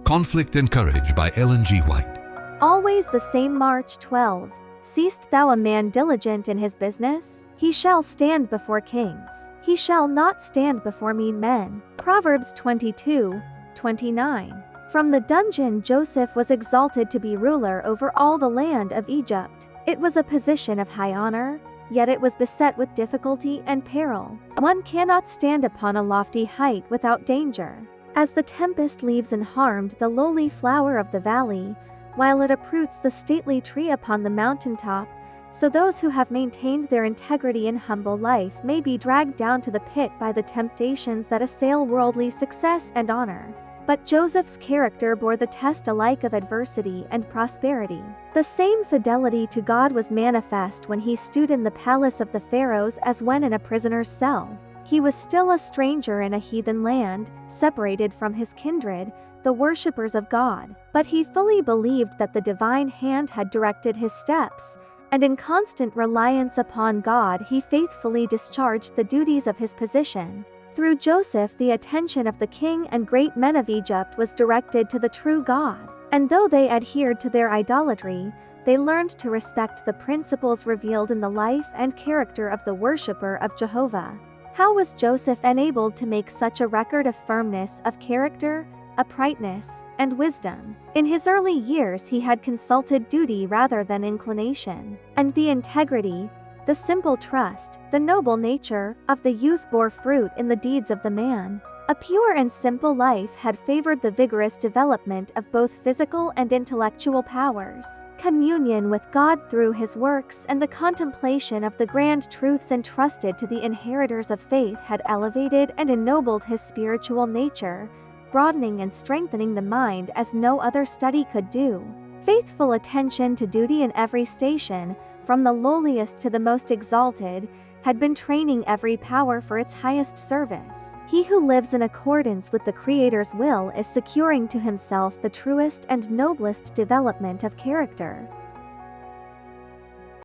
Conflict and Courage by Ellen G. White. Always the same. March 12. Seest thou a man diligent in his business? He shall stand before kings. He shall not stand before mean men. Proverbs 22:29. From the dungeon Joseph was exalted to be ruler over all the land of Egypt. It was a position of high honor, yet it was beset with difficulty and peril. One cannot stand upon a lofty height without danger. As the tempest leaves unharmed the lowly flower of the valley, while it uproots the stately tree upon the mountaintop, so those who have maintained their integrity in humble life may be dragged down to the pit by the temptations that assail worldly success and honor. But Joseph's character bore the test alike of adversity and prosperity. The same fidelity to God was manifest when he stood in the palace of the pharaohs as when in a prisoner's cell. He was still a stranger in a heathen land, separated from his kindred, the worshippers of God. But he fully believed that the divine hand had directed his steps, and in constant reliance upon God he faithfully discharged the duties of his position. Through Joseph, the attention of the king and great men of Egypt was directed to the true God, and though they adhered to their idolatry, they learned to respect the principles revealed in the life and character of the worshipper of Jehovah. How was Joseph enabled to make such a record of firmness of character, uprightness, and wisdom? In his early years he had consulted duty rather than inclination, and the integrity, the simple trust, the noble nature of the youth bore fruit in the deeds of the man. A pure and simple life had favored the vigorous development of both physical and intellectual powers. Communion with God through his works and the contemplation of the grand truths entrusted to the inheritors of faith had elevated and ennobled his spiritual nature, broadening and strengthening the mind as no other study could do. Faithful attention to duty in every station, from the lowliest to the most exalted, had been training every power for its highest service. He who lives in accordance with the Creator's will is securing to himself the truest and noblest development of character.